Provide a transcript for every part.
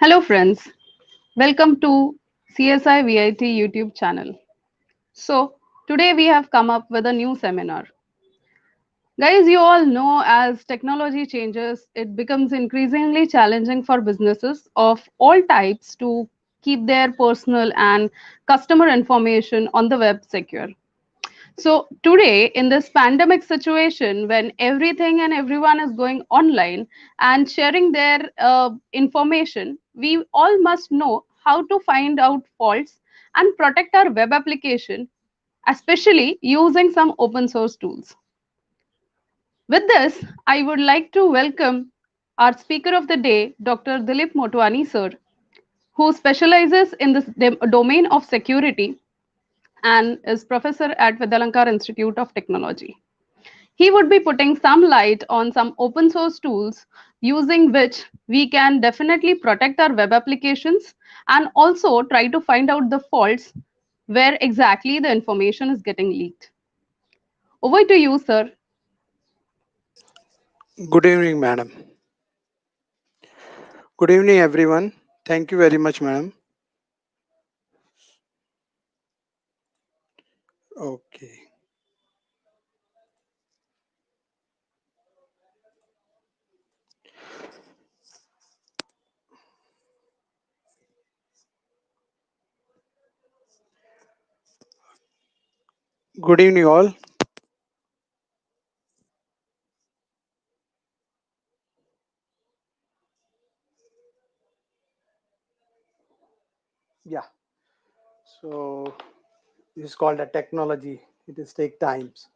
Hello friends, welcome to CSI-VIT YouTube channel. So today we have come up with a new seminar. Guys, you all know as technology changes, it becomes increasingly challenging for businesses of all types to keep their personal and customer information on the web secure. So, today, in this pandemic situation, when everything and everyone is going online and sharing their information, we all must know how to find out faults and protect our web application, especially using some open source tools. With this, I would like to welcome our speaker of the day, Dr. Dilip Motwani, sir, who specializes in this domain of security and is professor at Vidyalankar Institute of Technology. He would be putting some light on some open source tools using which we can definitely protect our web applications and also try to find out the faults where exactly the information is getting leaked. Over to you, sir. Good evening, madam. Good evening, everyone. Thank you very much, madam. Okay. Good evening, all. Yeah. So this is called a technology. It is take times.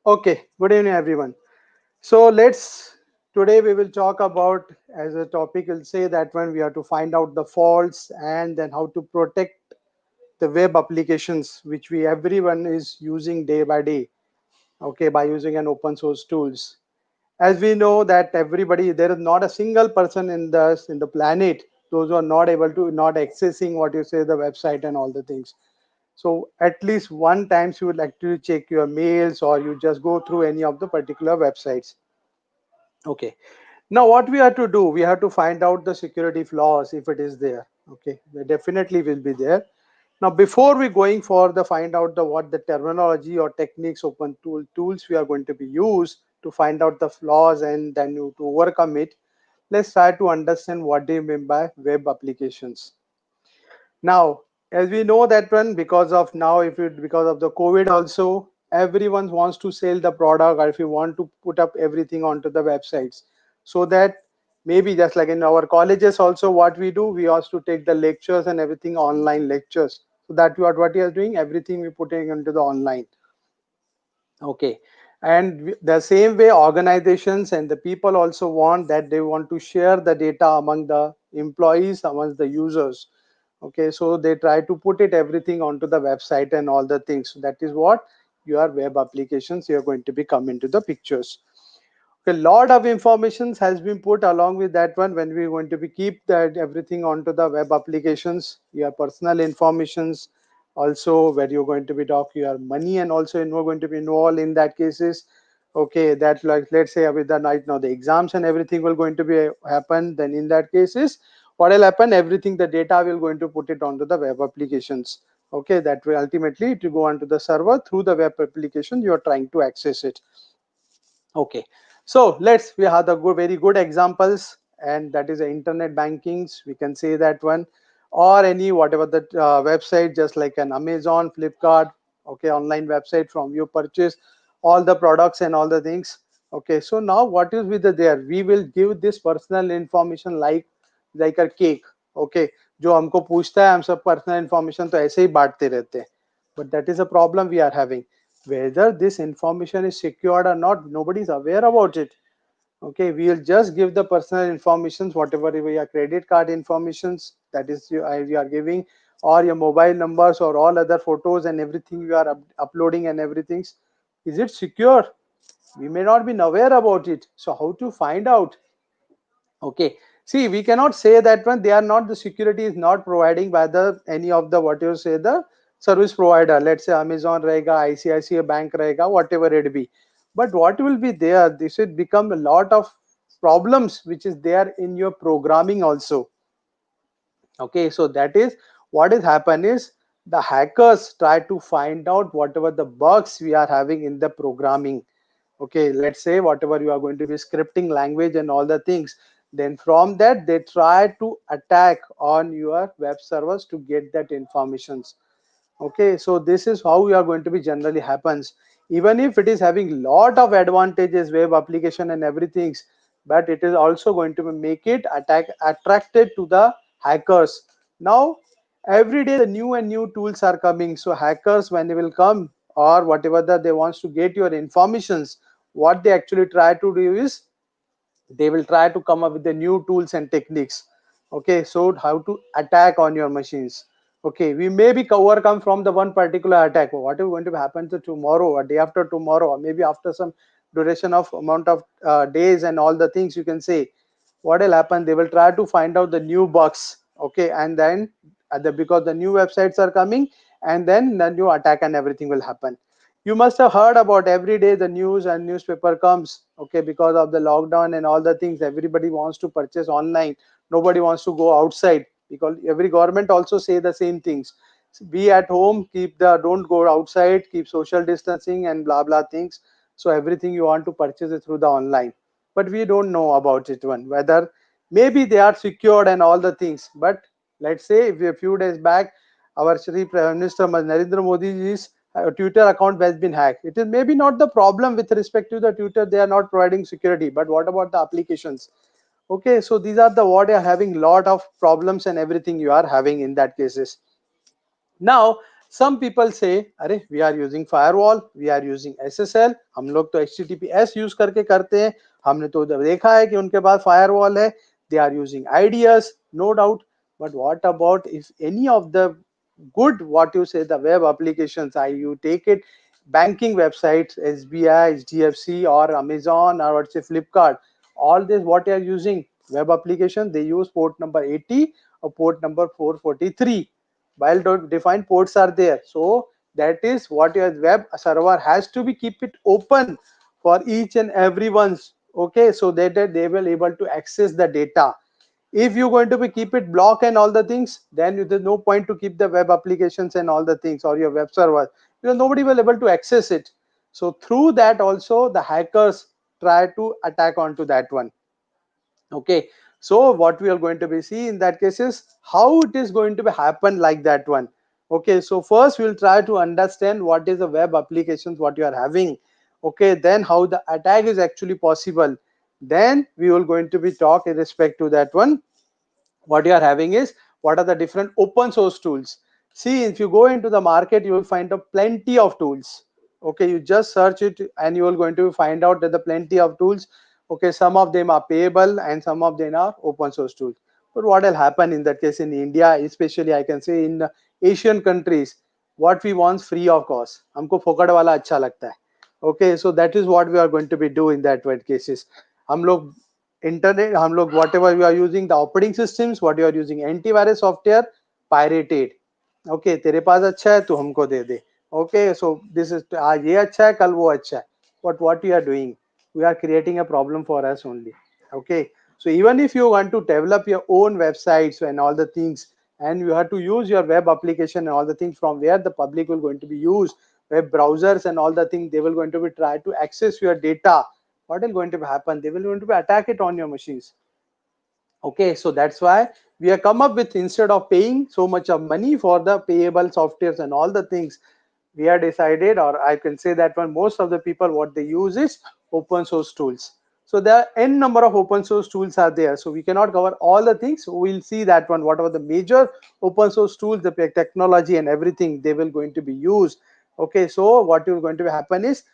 Okay. Good evening, everyone. So let's today we will talk about as a topic. We'll say that when we have to find out the faults and then how to protect the web applications which we everyone is using day by day. Okay, by using an open source tools. As we know that everybody, there is not a single person in the planet those who are not able to not accessing what you say the website and all the things. So at least one times you will actually check your mails or you just go through any of the particular websites. Okay, now what we have to do, we have to find out the security flaws if it is there. Okay, they definitely will be there. Now before we going for the find out the what the terminology or techniques open tools we are going to be used to find out the flaws and then you to overcome it, let's try to understand what do you mean by web applications. Now as we know that one, because of now if it because of the COVID also, everyone wants to sell the product or if you want to put up everything onto the websites, so that maybe just like in our colleges also what we do, we also take the lectures and everything online lectures, so that what we are doing, everything we putting into the online. Okay, and the same way organizations and the people also want that they want to share the data among the employees, amongst the users. Okay, so they try to put it everything onto the website and all the things. So that is what your web applications you're going to be come into the pictures. A lot of information has been put along with that one when we're going to be keep that everything onto the web applications, your personal informations, also where you're going to be doc your money and also you're going to be involved in that cases. Okay, that like let's say with the night now the exams and everything will going to be happen, then in that cases what will happen, everything the data will going to put it onto the web applications. Okay, that will ultimately to go onto the server through the web application you are trying to access it. Okay, so we have the very good examples, and that is the internet bankings. We can say that one, or any whatever the website, just like an Amazon, Flipkart. Okay, online website from you purchase all the products and all the things. Okay, so now what is with the there? We will give this personal information like a cake. Okay, जो हमको पूछता है हम सब personal information तो ऐसे ही बांटते रहते हैं, but that is a problem we are having. Whether this information is secured or not, nobody is aware about it. Okay, we will just give the personal informations, whatever your credit card informations, that is you are giving, or your mobile numbers or all other photos and everything you are uploading and everything. Is it secure? We may not be aware about it. So how to find out? Okay, see, we cannot say that when they are not, the security is not providing by the any of the what you say the service provider. Let's say Amazon रहेगा, ICICI Bank रहेगा, whatever it be. But what will be there? This will become a lot of problems which is there in your programming also. Okay, so that is what is happen is the hackers try to find out whatever the bugs we are having in the programming. Okay, let's say whatever you are going to be scripting language and all the things, then from that they try to attack on your web servers to get that informations. Okay, so this is how we are going to be generally happens. Even if it is having lot of advantages, web application and everything, but it is also going to make it attack attracted to the hackers. Now every day the new and new tools are coming, so hackers when they will come or whatever that they wants to get your informations, what they actually try to do is they will try to come up with the new tools and techniques. Okay, so how to attack on your machines. Okay, we may be overcome from the one particular attack. What is going to happen to tomorrow or day after tomorrow or maybe after some duration of amount of days and all the things, you can say what will happen, they will try to find out the new bugs. Okay, and then because the new websites are coming, and then the new attack and everything will happen. You must have heard about every day the news and newspaper comes. Okay, because of the lockdown and all the things, everybody wants to purchase online, nobody wants to go outside, because every government also say the same things. Be at home, keep the don't go outside, keep social distancing and blah blah things. So everything you want to purchase it through the online, but we don't know about it one whether maybe they are secured and all the things. But let's say if a few days back our Shri Prime Minister Narendra Modi's Twitter account has been hacked. It is maybe not the problem with respect to the Twitter, they are not providing security, but what about the applications? Okay, so these are the what are having lot of problems and everything you are having in that cases. Now some people say अरे we are using firewall, we are using SSL, हम लोग तो HTTPS use करके करते हैं, हमने तो देखा है कि उनके पास firewall है, they are using IDS, no doubt. But what about if any of the good, what you say, the web applications, you take it banking websites, SBI, HDFC or Amazon or let's say Flipkart, all this what they are using web application, they use port number 80 or port number 443, while defined ports are there. So that is what your web server has to be keep it open for each and everyone's. Okay, so that they will able to access the data. If you're going to be keep it block and all the things, then there's no point to keep the web applications and all the things or your web server, because nobody will able to access it. So through that also the hackers try to attack onto that one. Okay, so what we are going to be see in that case is how it is going to be happen like that one. Okay, so first we'll try to understand what is the web applications what you are having. Okay, then how the attack is actually possible, then we will going to be talk in respect to that one. What you are having is what are the different open source tools. See, if you go into the market you will find a plenty of tools. Okay, you just search it and you are going to find out that the plenty of tools. Okay, some of them are payable and some of them are open source tools. But what will happen in that case in India, especially I can say in the Asian countries, what we want free of cost, हमको फोकट वाला अच्छा लगता है. Okay, so that is what we are going to be doing that one cases. हम लोग internet, हम लोग whatever you are using the operating systems, what you are using antivirus software, pirated. Okay, तेरे पास अच्छा है तो हमको दे दे. Okay, so this is आज ये अच्छा है कल वो अच्छा है. But what we are doing, we are creating a problem for us only. Okay, so even if you want to develop your own websites and all the things, and you have to use your web application and all the things from where the public will going to be used, web browsers and all the things, they will going to be try to access your data. What is going to happen, they will going to be attack it on your machines. Okay, so that's why we have come up with, instead of paying so much of money for the payable softwares and all the things, we have decided, or I can say that one, most of the people what they use is open source tools. So there are n number of open source tools are there, so we cannot cover all the things. We'll see that one, whatever the major open source tools, the technology and everything they will going to be used. Okay, so what is going to happen is,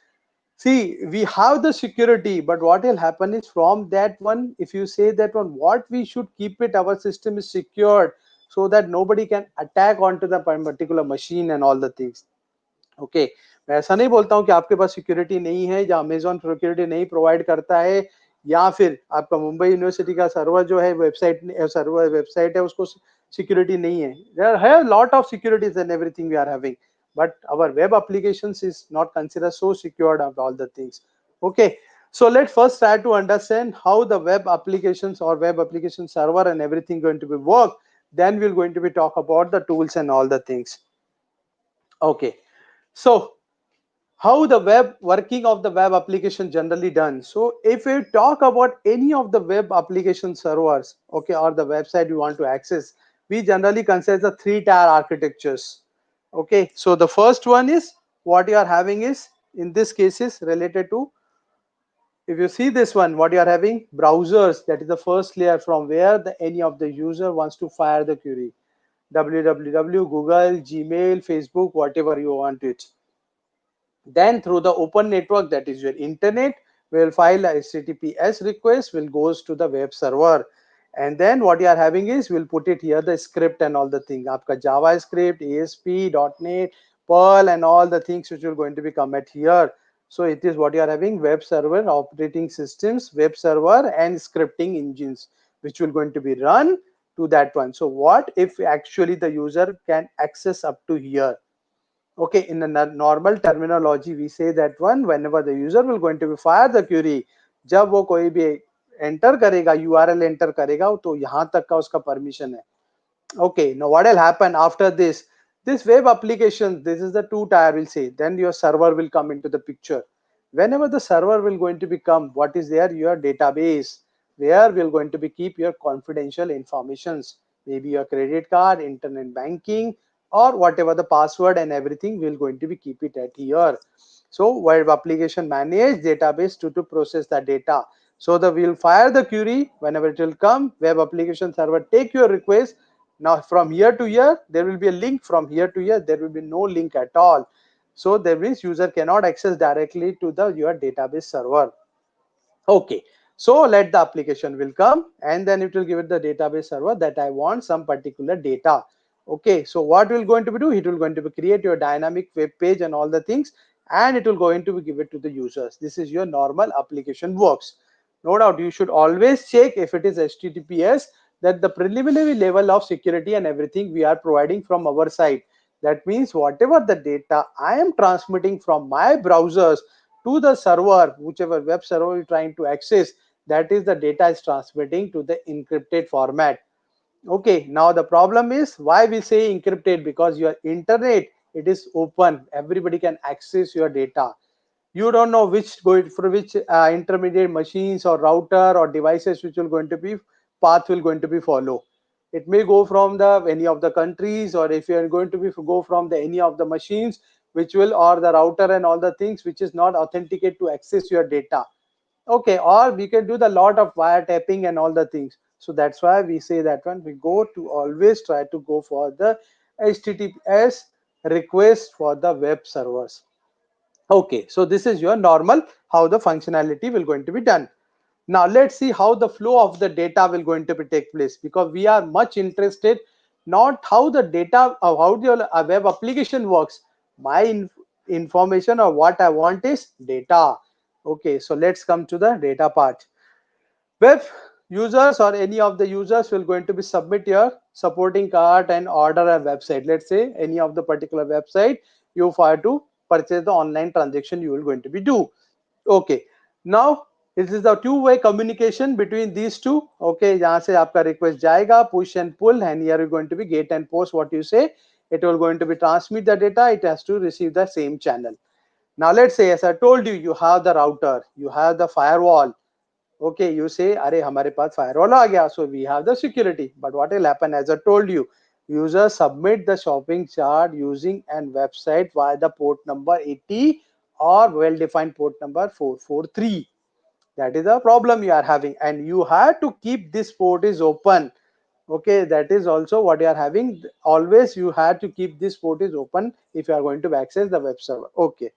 see, we have the security, but what will happen is from that one, if you say that one, what we should keep it, our system is secured so that nobody can attack onto the particular machine and all the things. Okay, मैं ऐसा नहीं बोलता हूं कि आपके पास security नहीं है या अमेजॉन सिक्योरिटी नहीं प्रोवाइड करता है, या फिर आपका मुंबई यूनिवर्सिटी का सर्वर जो है वेबसाइट है उसको सिक्योरिटी नहीं है. देयर है lot of securities and everything we are having, but our web applications is not considered so secured of all the things. Okay, so let's first try to understand how the web applications or web application server and everything going to be work. Then we're going to be talk about the tools and all the things. Okay, so how the web working of the web application generally done. So if we talk about any of the web application servers, okay, or the website you want to access, we generally consider the three-tier architectures. Okay, so the first one is what you are having is, in this case, is related to, if you see this one, what you are having, browsers. That is the first layer from where any of the user wants to fire the query. www, Google, Gmail, Facebook, whatever you want it. Then through the open network, that is your internet, will file a HTTPS request, will goes to the web server. And then what you are having is, we'll put it here, the script and all the thing. Aapka JavaScript, ASP, .NET, Perl, and all the things which are going to be come at here. So it is what you are having, web server, operating systems, web server, and scripting engines, which will going to be run to that one. So what if actually the user can access up to here? Okay, in a normal terminology we say that one, whenever the user will going to be fire the query, जब वो कोई भी enter करेगा, URL enter करेगा, तो यहाँ तक का उसका permission है. Okay, now what will happen after this? This web application, this is the two tier, will say. Then your server will come into the picture. Whenever the server will going to become, what is there? Your database, where we're going to be keep your confidential informations, maybe your credit card, internet banking, or whatever the password and everything, we're going to be keep it at here. So web application manage database to process the data. So the we'll fire the query whenever it will come. Web application server take your request. Now from here to here, there will be a link. From here to here, there will be no link at all. So that means user cannot access directly to the your database server. Okay, so let the application will come, and then it will give it the database server that I want some particular data. Okay, so what will going to be do? It will going to be create your dynamic web page and all the things, and it will going to be give it to the users. This is your normal application works. No doubt you should always check if it is HTTPS, that the preliminary level of security and everything we are providing from our side. That means whatever the data I am transmitting from my browsers to the server, whichever web server you're trying to access, that is the data is transmitting to the encrypted format. Okay, now the problem is why we say encrypted, because your internet, it is open, everybody can access your data. You don't know which going for which intermediate machines or router or devices which will going to be path will going to be follow. It may go from the any of the countries, or if you are going to be go from the any of the machines which will, or the router and all the things which is not authenticate to access your data. Okay, or we can do the lot of wiretapping and all the things. So that's why we say that one, we go to always try to go for the HTTPS request for the web servers. Okay, so this is your normal how the functionality will going to be done. Now let's see how the flow of the data will going to be take place, because we are much interested not how the data or how the web application works. My information or what I want is data. Okay, so let's come to the data part. Web users or any of the users will going to be submit your supporting cart and order a website. Let's say any of the particular website you have to purchase the online transaction you will going to be do. Okay, now this is the two-way communication between these two. Okay, यहाँ से आपका request जाएगा, push and pull, and here you're going to be get and post what you say. It will going to be transmit the data. It has to receive the same channel. Now let's say, as I told you, you have the router, you have the firewall. Okay, you say, अरे हमारे पास firewall आ गया, so we have the security. But what will happen? As I told you, users submit the shopping chart using an website via the port number 80 or well-defined port number 443. That is the problem you are having, and you have to keep this port is open. Okay, that is also what you are having. Always you have to keep this port is open if you are going to access the web server. Okay,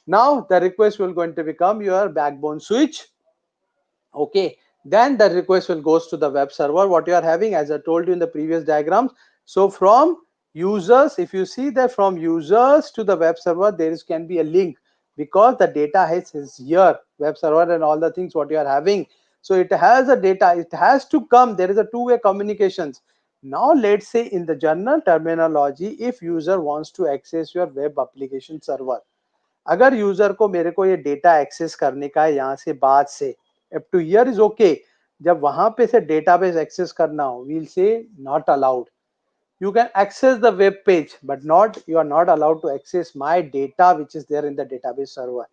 now the request will going to become your backbone switch. Okay, then the request will goes to the web server what you are having, as I told you in the previous diagrams. So from users, if you see that from users to the web server, there is can be a link, because the data is here, web server and all the things what you are having. So it has a data, it has to come, there is a two-way communications. Now let's say in the general terminology, if user wants to access your web application server, अगर user को मेरे को ये data access करने का है यहाँ से बाद से, up to here is okay. जब वहां पे से डेटाबेस एक्सेस करना हो, वील से not allowed. you can access the web page, but not, you are not allowed to access my data which is there in the database server.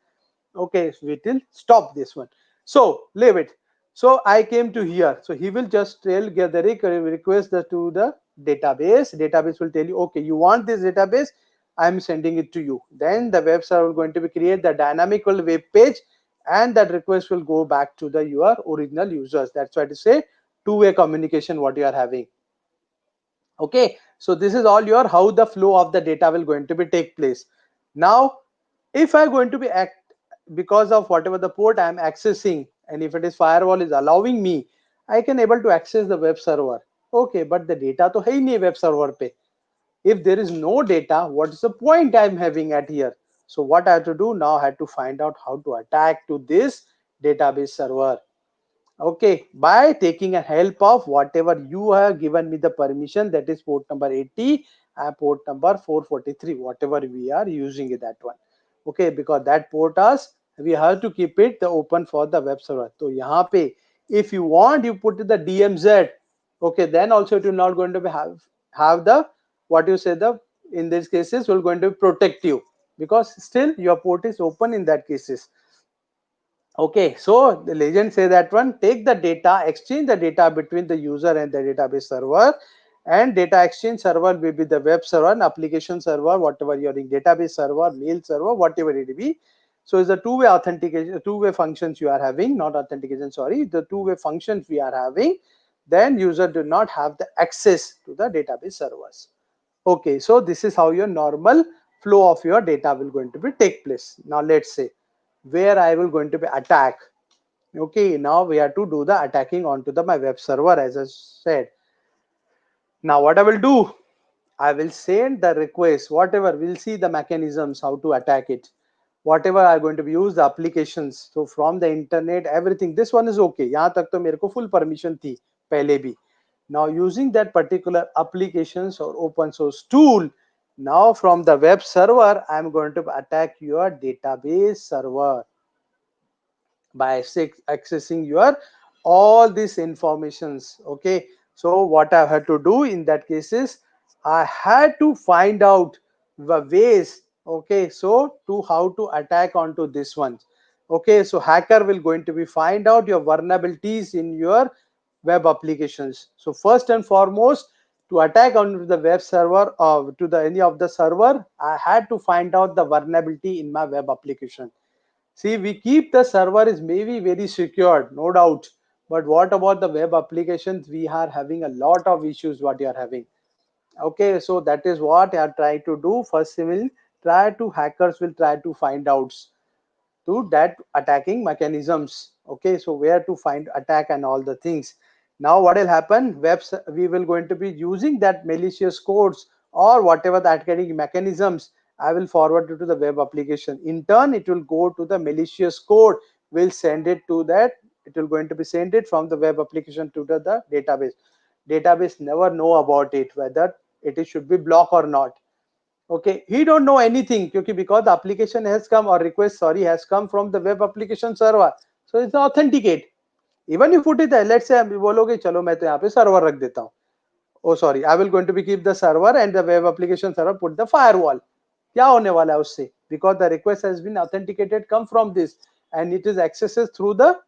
Okay, so we will stop this one. So leave it. So I came to here. So he will just get the request to the database. Database will tell you, okay, you want this database, I'm sending it to you. Then the web server will going to be create the dynamical web page, and that request will go back to the your original users. That's why to say two-way communication what you are having. Okay, so this is all your how the flow of the data will going to be take place. Now if I going to be act because of whatever the port I am accessing, and if it is firewall is allowing me, I can able to access the web server. Okay, but the data to hai nahi web server pe. If there is no data, what is the point I am having at here? So what I have to do now, I have to find out how to attack to this database server. Okay, by taking a help of whatever you have given me the permission, that is port number 80 and port number 443, whatever we are using it, that one. Okay, because that port us, we have to keep it the open for the web server. So yahan pe, if you want, you put the DMZ. Okay, then also it will not going to be have the what you say the in these cases will going to protect you, because still your port is open in that cases. Okay, so the legend say that one, take the data, exchange the data between the user and the database server, and data exchange server will be the web server and application server, whatever you're in, database server, mail server, whatever it be. So it's a two-way authentication, two-way functions you are having, not authentication, sorry, the two-way functions we are having. Then user do not have the access to the database servers. Okay, so this is how your normal flow of your data will going to be take place. Now let's say where I will going to be attack. Okay, now we have to do the attacking onto the my web server, as I said. Now what I will do, I will send the request, whatever, we'll see the mechanisms how to attack it. Whatever I'm going to use the applications. So from the internet, everything. This one is okay. यहाँ तक तो मेरे को full permission थी पहले भी. Now using that particular applications or open source tool, now from the web server, I'm going to attack your database server by accessing your all these informations. Okay, so what I had to do in that case is I had to find out the ways. Okay, so to how to attack onto this one. Okay, so hacker will going to be find out your vulnerabilities in your web applications. So first and foremost, to attack onto the web server or to the any of the server, I had to find out the vulnerability in my web application. See, we keep the server is maybe very secured, no doubt. But what about the web applications? We are having a lot of issues what you are having. Okay, so that is what I are trying to do. First, we will try to hackers will try to find out to that attacking mechanisms. Okay, so where to find attack and all the things. Now what will happen, we will going to be using that malicious codes or whatever the attacking mechanisms, I will forward it to the web application. In turn it will go to the malicious code, will send it to that, it will going to be send it from the web application to the database never know about it, whether should be blocked or not. Okay, he don't know anything because the application has come or request, sorry, has come from the web application server, so it's authenticate. Even you put it there, let's say आप बोलोगे चलो मैं तो यहाँ पे server रख देता हूँ. Oh sorry, I will going to be keep the server and the web application server put the firewall. क्या होने वाला है उससे? Because the request has been authenticated come from this, and it is accesses through the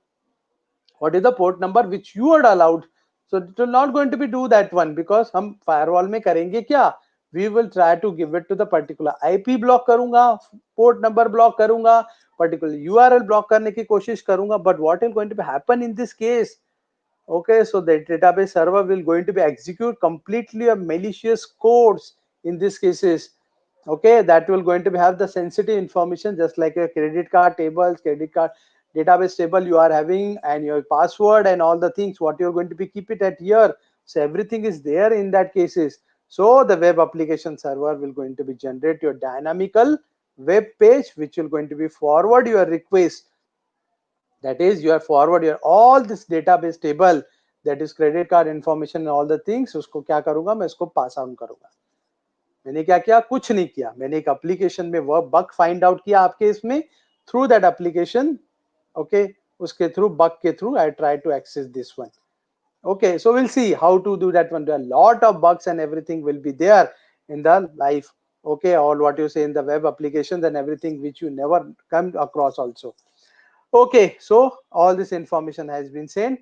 what is the port number which you are allowed. So it will not going to be do that one, because हम firewall में करेंगे क्या, we will try to give it to the particular IP block करूंगा, port number block करूंगा, particular URL block करने की कोशिश करूंगा. But what is going to be happen in this case? Okay, so the database server will going to be execute completely a malicious codes in these cases. Okay, that will going to be have the sensitive information, just like a credit card tables, credit card database table you are having, and your password and all the things what you're going to be keep it at here. So everything is there in that cases. So the web application server will going to be generate your dynamical web page which will going to be forward your request. That is, you are forward your all this database table, that is credit card information and all the things, उसको क्या करूंगा मैं इसको pass on करूंगा. मैंने क्या किया, कुछ नहीं किया, मैंने एक एप्लीकेशन में वो बग फाइंड आउट किया आपके इसमें थ्रू दैट एप्लीकेशन. ओके, उसके थ्रू बग के through I try to access this one. Okay, so we'll see how to do that one. There are a lot of bugs and everything will be there in the life. Okay, or what you say in the web applications and everything which you never come across also. Okay, so all this information has been sent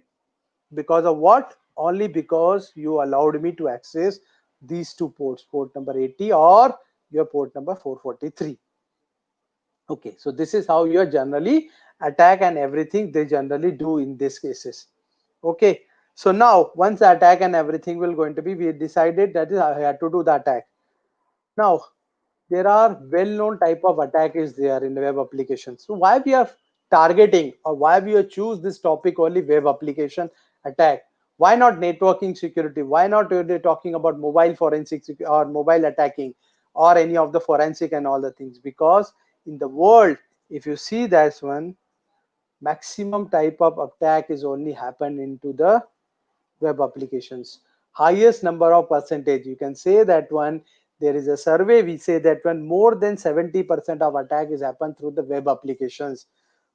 because of what? Only because you allowed me to access these two ports, port number 80 or your port number 443. Okay, so this is how you generally attack and everything they generally do in these cases. Okay, so now once the attack and everything will going to be, we decided that is I had to do the attack. Now there are well-known type of attack is there in the web applications. So why we are targeting or why we are choose this topic only web application attack? Why not networking security? Why not they talking about mobile forensic or mobile attacking or any of the forensic and all the things? Because in the world, if you see that one, maximum type of attack is only happen into the web applications. Highest number of percentage, you can say that one. There is a survey, we say that one more than 70% of attack is happen through the web applications.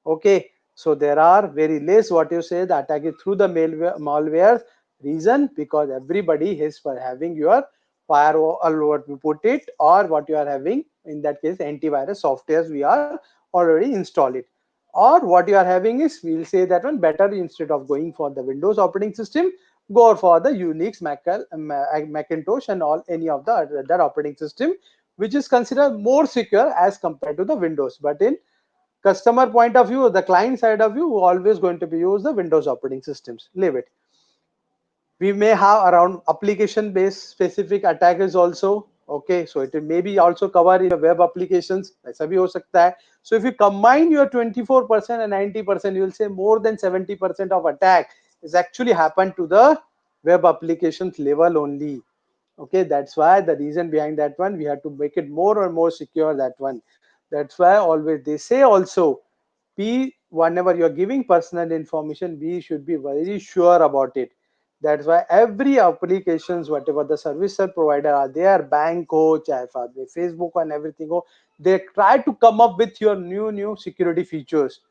Okay, so there are very less what you say the attack is through the malware. Reason because everybody is for having your firewall what we put it or what you are having in that case antivirus softwares we are already installed it, or what you are having is we'll say that one better instead of going for the Windows operating system, go for the Unix, Macintosh and all any of the other operating system which is considered more secure as compared to the Windows. But in customer point of view, the client side of view, always going to be use the Windows operating systems. Leave it. We may have around application based specific attackers also. Okay, so it may be also cover in your web applications. ऐसा भी हो सकता है. So if you combine your 24% and 90%, you will say more than 70% of attack is actually happened to the web applications level only. Okay, that's why the reason behind that one, we have to make it more and more secure that one. That's why always they say also, be whenever you're giving personal information, we should be very sure about it. That's why every applications, whatever the service provider are there, bank ho, Facebook and everything ho, they try to come up with your new security features.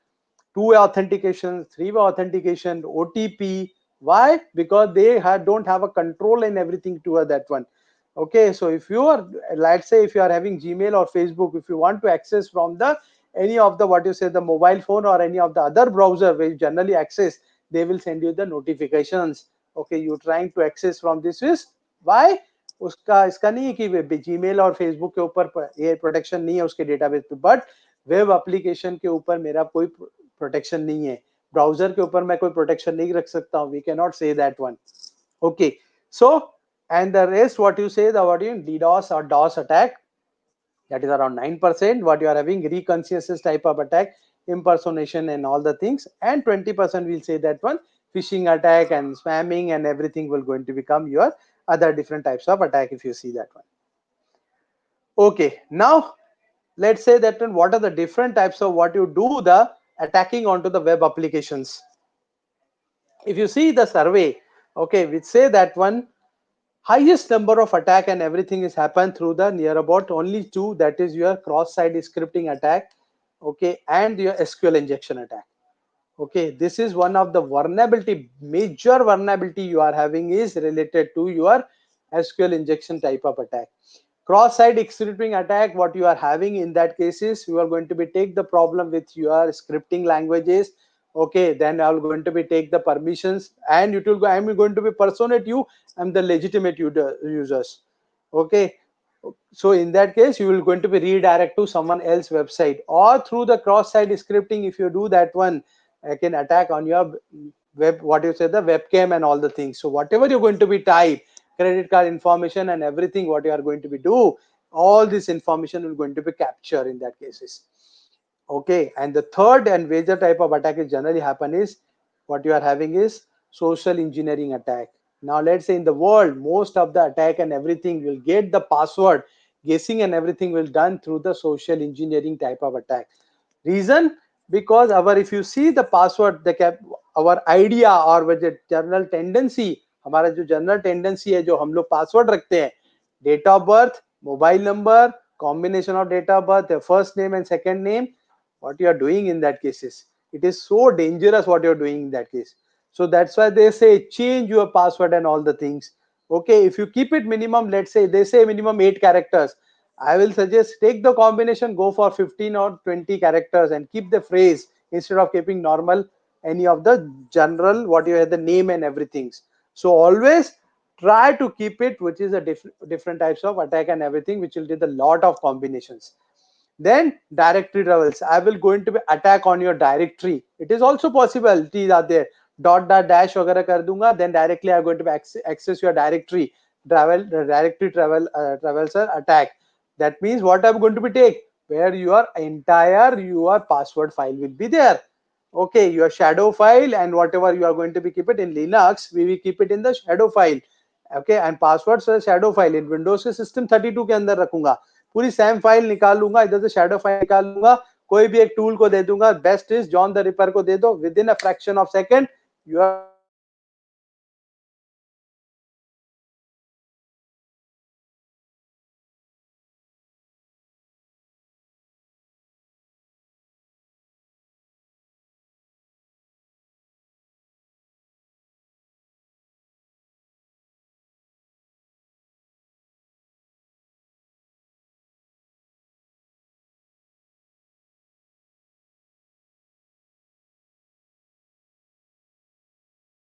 Two-way authentication, three-way authentication, OTP. Why? Because they don't have a control in everything to that one. Okay, so if you are, let's say, if you are having Gmail or Facebook, if you want to access from the any of the what you say the mobile phone or any of the other browser where you generally access, they will send you the notifications. Okay, you trying to access from this is why उसका इसका नहीं है कि Gmail और Facebook के ऊपर ये protection नहीं है उसके डेटाबेस पे, बट वेब एप्लीकेशन के ऊपर मेरा कोई प्रोटेक्शन नहीं है, ब्राउजर के ऊपर मैं कोई प्रोटेक्शन नहीं रख सकता हूँ. We can not say that one. Okay, so and the rest what you say the what you DDoS or DOS attack, that is around 9%. What you are having reconscious type of attack, impersonation and all the things, and 20% will say that one phishing attack and spamming and everything will going to become your other different types of attack if you see that one. Okay, now let's say that one, what are the different types of what you do the attacking onto the web applications. If you see the survey, okay, which say that one highest number of attack and everything is happened through the near about only two, that is your cross-site scripting attack, okay, and your SQL injection attack. Okay, this is one of the vulnerability, major vulnerability you are having is related to your SQL injection type of attack. Cross-site scripting attack, what you are having in that cases, you are going to be take the problem with your scripting languages. Okay, then I'm going to be take the permissions and it will go, I'm going to be personate you, I'm the legitimate users. Okay, so in that case you will going to be redirect to someone else website, or through the cross-site scripting if you do that one, I can attack on your web, what you say the webcam and all the things. So whatever you're going to be type, credit card information and everything what you are going to be do, all this information will going to be captured in that cases. Okay, and the third and major type of attack is generally happen is what you are having is social engineering attack. Now let's say in the world most of the attack and everything will get the password guessing and everything will done through the social engineering type of attack. Reason because our if you see the password the our idea or with the general tendency, हमारा जो general tendency है जो हम लोग password रखते हैं, date of birth, mobile number, combination of date of birth, the first name and second name, what you are doing in that cases, it is so dangerous what you are doing in that case. So that's why they say change your password and all the things. Okay, if you keep it minimum, let's say they say minimum 8 characters, I will suggest take the combination, go for 15 or 20 characters and keep the phrase instead of keeping normal any of the general what you have the name and everything. So always try to keep it which is a different types of attack and everything which will do the lot of combinations. Then directory travels, I will going to be attack on your directory. It is also possibilities are there. Dot dash वगैरह कर दूंगा, then directly I'm going to access your directory. Directory traversal attack. That means what I'm going to be take, where your entire your password file will be there. Okay, your shadow file and whatever you are going to be keep it in Linux, we will keep it in the shadow file. Okay, and password shadow file in Windows के system 32 के अंदर रखूंगा. पूरी Sam file निकाल लूंगा, इधर से shadow file निकाल लूंगा, कोई भी एक टूल को दे दूंगा, best is John the ripper को दे दो, with in a fraction of second your password file will be there. Okay, and you will be accessing your directory. Okay, and password file will be there. Okay, and password file will be there. Okay, and password file will be there. Okay, and password file will be there. Okay, and password file will be there. Okay, and password file will be there. Okay, and password file will be there. Okay, and password file will be there. Okay, and password file will be there. Okay, and password file will be there.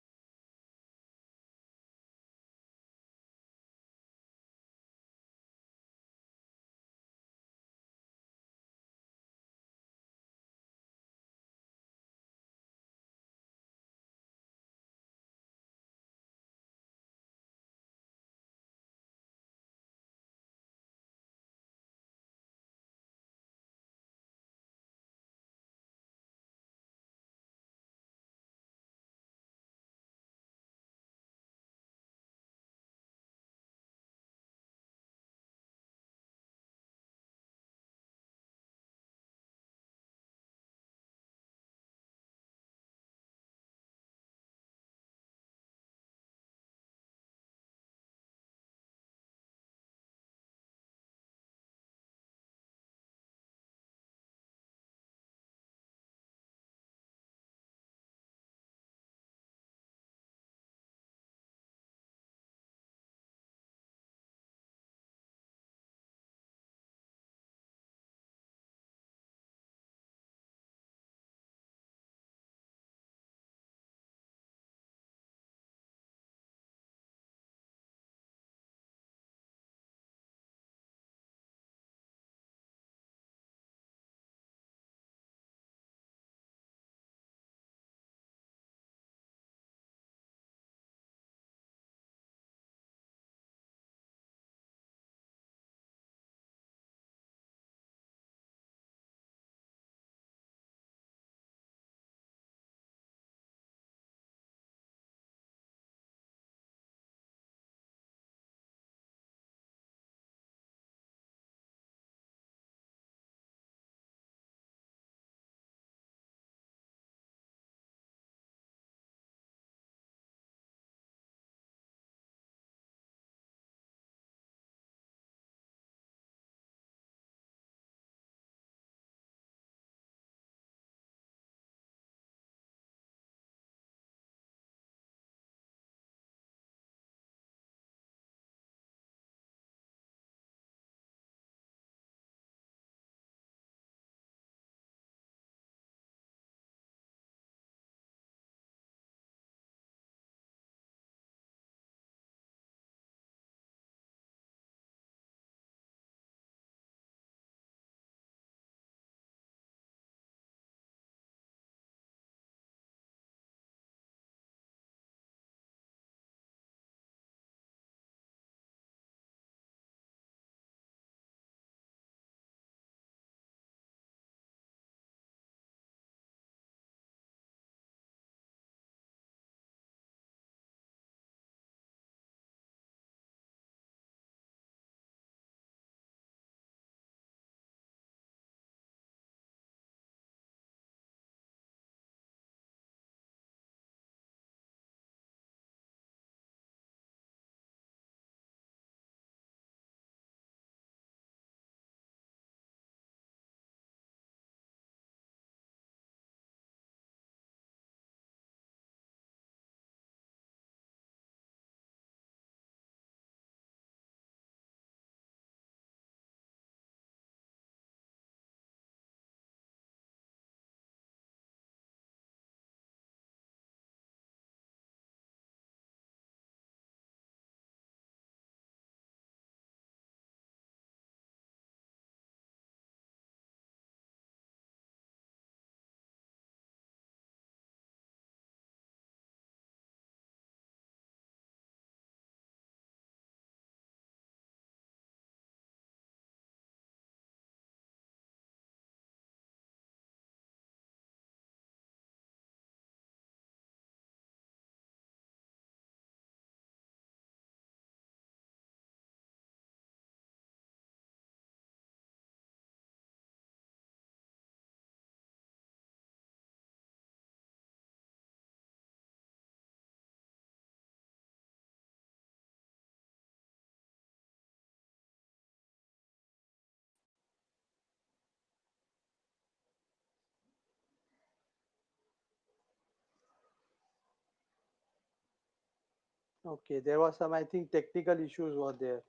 Okay, there was some, I think, technical issues were there.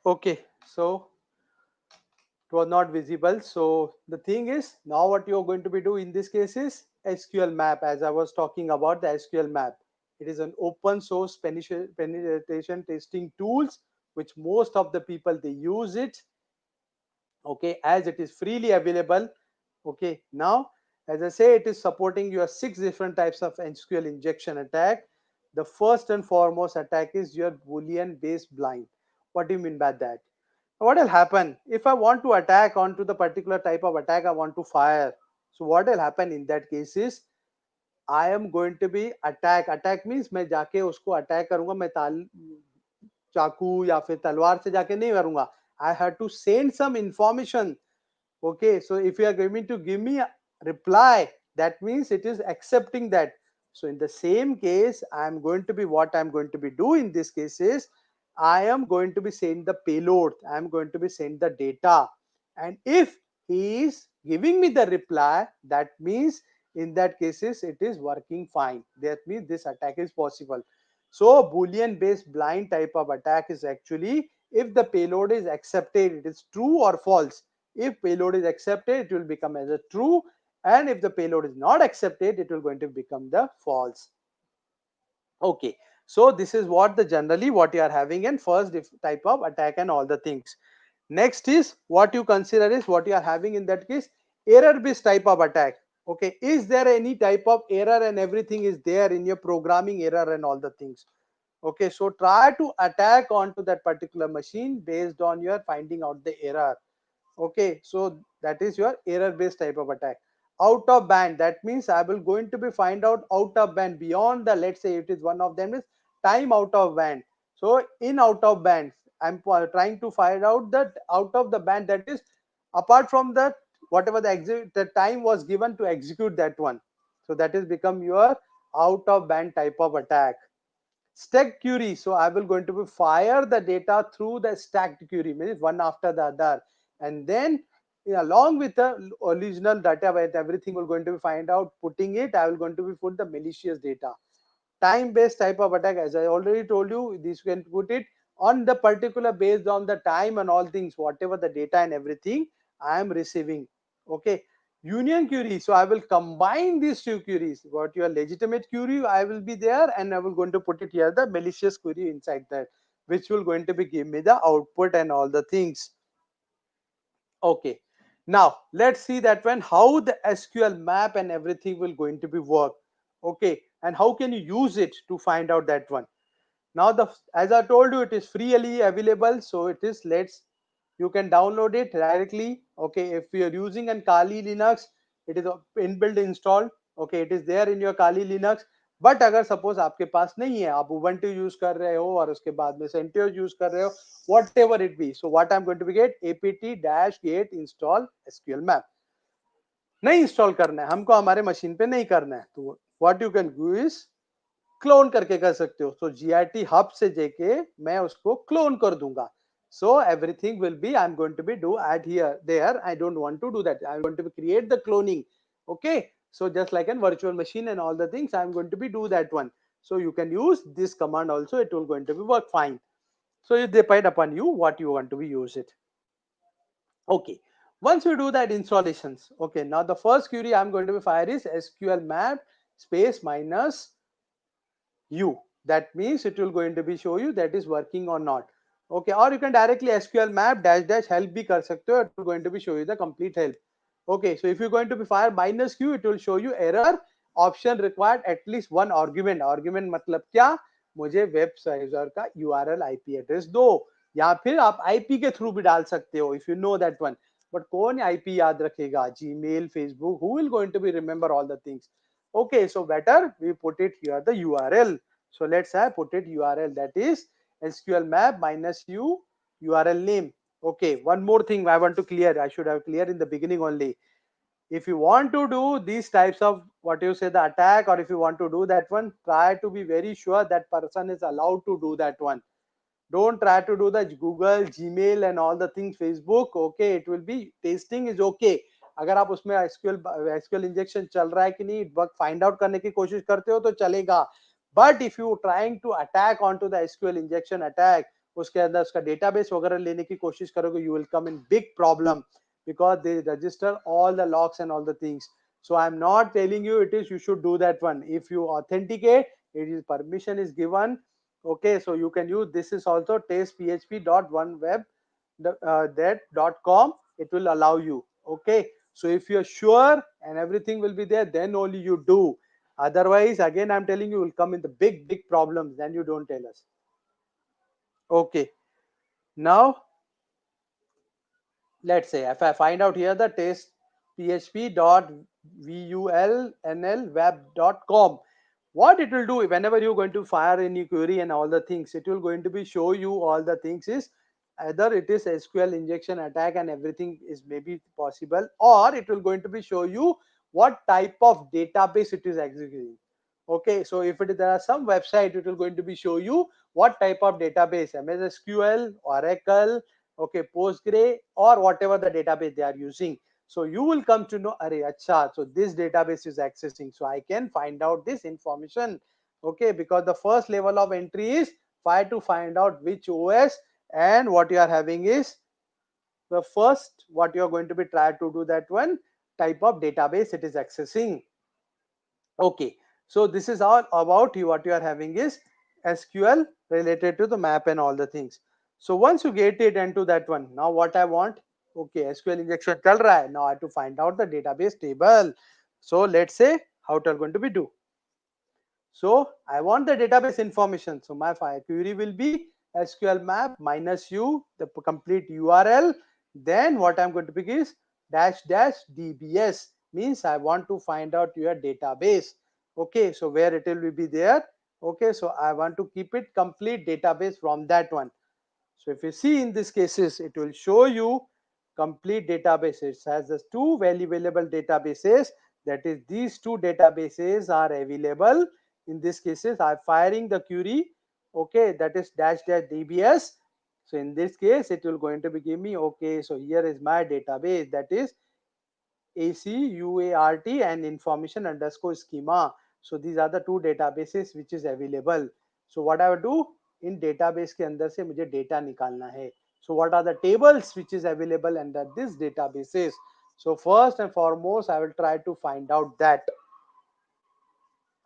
Okay, so it was not visible. So the thing is, now what you're going to be doing in this case is SQL map. As I was talking about the SQL map, it is an open source penetration testing tools which most of the people they use it. Okay, as it is freely available. Okay, now as I say, it is supporting your 6 different types of NSQL injection attack. The first and foremost attack is your Boolean based blind. What do you mean by that? What will happen if I want to attack onto the particular type of attack I want to fire? So what will happen in that case is I am going to be attack means मैं जाके उसको attack करूंगा, मैं चाकू या फिर तलवार से जाके नहीं करूंगा. I have to send some information. Okay, so if you are going to give me a reply, that means it is accepting that. So in the same case, I am going to be what I am going to be doing in this case is I am going to be send the payload. I am going to be send the data, and if he is giving me the reply, that means in that cases it is working fine. That means this attack is possible. So Boolean based blind type of attack is actually if the payload is accepted, it is true or false. If payload is accepted, it will become as a true, and if the payload is not accepted, it will going to become the false. Okay, so this is what the generally what you are having in first type of attack and all the things. Next is what you consider is what you are having in that case error based type of attack. Okay, is there any type of error and everything is there in your programming error and all the things. Okay, so try to attack onto that particular machine based on your finding out the error. Okay, so that is your error based type of attack. Out of band, that means I will going to be find out of band beyond the, let's say it is one of them is time out of band. So in out of band I'm trying to find out that out of the band, that is apart from that whatever the time was given to execute that one. So that is become your out of band type of attack. Stacked query, so I will going to be fire the data through the stacked query, means one after the other, and then along with the original data where everything will going to be find out putting it, I will going to be put the malicious data. Time based type of attack, as I already told you, this you can put it on the particular based on the time and all things, whatever the data and everything I am receiving. Okay, union query, so I will combine these two queries, what your legitimate query I will be there, and I will going to put it here the malicious query inside that, which will going to be give me the output and all the things. Okay, now let's see that when how the SQL map and everything will going to be work. Okay, and how can you use it to find out that one. Now the, as I told you, it is freely available, so it is, let's, you can download it directly. Okay, if you are using an Kali Linux, it is inbuilt installed. Okay, it is there in your Kali Linux. But अगर suppose आपके पास नहीं है, आप Ubuntu use कर रहे हो और उसके बाद में CentOS यूज कर रहे हो, whatever it be, so what I am going to be get apt-get install SQL map. नहीं इंस्टॉल करना है हमको, हमारे मशीन पे नहीं करना है, तो what you can do is clone करके कर सकते हो. सो GIT हब से जेके मैं उसको क्लोन कर दूंगा. So everything will be, I'm going to be do add here there, I don't want to do that, I'm going to be create the cloning. Okay, so just like a virtual machine and all the things, I'm going to be do that one. So you can use this command also, it will going to be work fine. So it depend upon you what you want to be use it. Okay, once you do that installations, okay, now the first query I'm going to be fire is SQL map space minus u. That means it will going to be show you that is working or not. Okay, or you can directly SQL map dash dash help bhi kar sakte ho, it will going to be show you the complete help. Okay, so if you're going to be fire minus q, it will show you error option required at least one argument. Argument मतलब क्या, मुझे web server का URL IP address दो, या फिर आप IP के through भी डाल सकते हो if you know that one. But कौन IP याद रखेगा, Gmail, Facebook, who will going to be remember all the things. Okay, so better we put it here the URL. So let's say put it URL, that is SQL map minus u URL name. Okay, one more thing I want to clear, I should have clear in the beginning only. If you want to do these types of what you say the attack, or if you want to do that one, try to be very sure that person is allowed to do that one. Don't try to do the Google, Gmail and all the things, Facebook. Okay, it will be testing is okay. अगर आप उसमें SQL injection चल रहा है कि नहीं bug find out करने की कोशिश करते हो तो चलेगा, but if you trying to attack on to the SQL injection attack, उसके अंदर उसका डेटाबेस वगैरह लेने की कोशिश करोगे, you will come in big problem because they register all the logs and all the things. So I'm not telling you it is you should do that one. If you authenticate, it is permission is given. Okay, so you can use this is also testphp.oneweb that.com. It will allow you. Okay, so if you're sure and everything will be there, then only you do. Otherwise, again, I'm telling you, will come in the big problems. Then you don't tell us. Okay, now let's say if I find out here the test php.vulnlweb.com, what it will do whenever you're going to fire any query and all the things, it will going to be show you all the things is either it is SQL injection attack and everything is maybe possible, or it will going to be show you what type of database it is executing. Okay, so if there are some website, it will going to be show you what type of database, MS SQL, Oracle, okay, Postgre, or whatever the database they are using. So you will come to know, Arey, acha, so this database is accessing, so I can find out this information. Okay, because the first level of entry is to find out which OS, and what you are having is the first what you are going to be try to do that one type of database it is accessing. Okay, so this is all about you. What you are having is SQL related to the map and all the things. So once you get it into that one, now what I want, okay, SQL injection chal raha hai. Now I have to find out the database table. So let's say how it are going to be do. So I want the database information. So my query will be SQL map minus u, the complete URL. Then what I'm going to pick is dash dash DBS, means I want to find out your database. Okay, so where it will be there. Okay, so I want to keep it complete database from that one. So if you see in this cases, it will show you complete databases. It has the two available databases. That is, these two databases are available. In this cases, I'm firing the query. Okay, that is dash dash DBS. So in this case, it will going to be give me, okay, so here is my database, that is ACUART and information underscore schema. So these are the two databases which is available. So what I will do, in database के अंदर से मुझे data निकालना है. So what are the tables which is available under this databases? So first and foremost, I will try to find out that.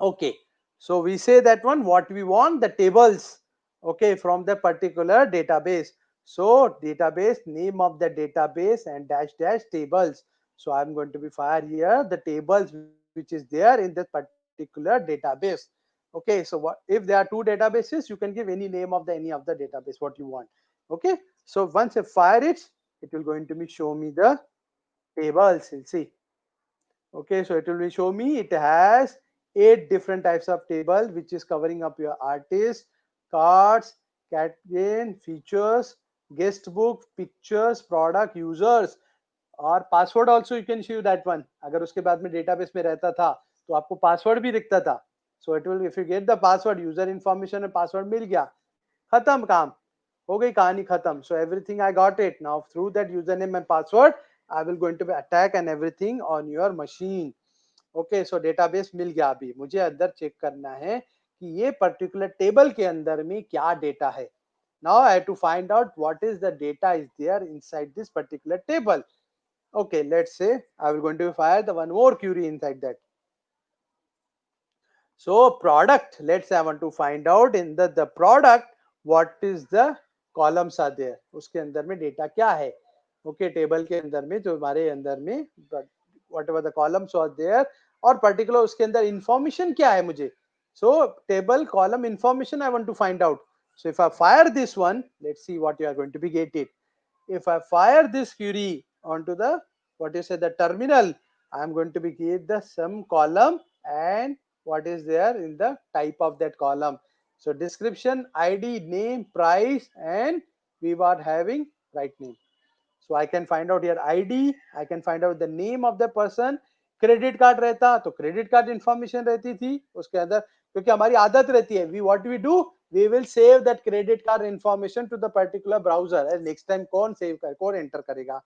Okay, so we say that one what we want, the tables, okay, from the particular database. So database, name of the database and dash dash tables. So I'm going to be fire here the tables which is there in this particular database. Okay, so what if there are two databases, you can give any name of the any of the database what you want. Okay, so once I fire it will going to be show me the tables. You'll see. Okay, so it will show me it has 8 different types of table which is covering up your artist, cards, category, features, guest book, pictures, product, users, और password also you can Shiv that one. अगर उसके बाद में database में रहता था तो आपको पासवर्ड भी दिखता था. So it will if you get the password, user information में पासवर्ड मिल गया, खत्म काम, हो गई कहानी खत्म. So everything I got it. Now through that user name and password I will going to be attack and everything on your machine. Okay, so database मिल गया. अभी मुझे अंदर चेक करना है कि ये पर्टिकुलर टेबल के अंदर में क्या डेटा है. Now I have to find out what is the data is there inside this particular table. Okay, let's say I will going to fire the one more query inside that. So product, let's say I want to find out in the product what is the columns are there. उसके अंदर में data क्या है. Okay, table के अंदर में जो हमारे अंदर में whatever the columns are there, और particular उसके अंदर information क्या है मुझे. So table column information I want to find out. So if I fire this one, let's see what you are going to be get it. If I fire this query onto the what you say the terminal, I am going to be get the some column and what is there in the type of that column. So description, ID, name, price, and we are having right name. So I can find out here ID, I can find out the name of the person. Credit card रहता तो credit card information रहती थी उसके अंदर, क्योंकि हमारी आदत रहती है, we what we do, we will save that credit card information to the particular browser. And next time कौन सेव कर कौन एंटर करेगा.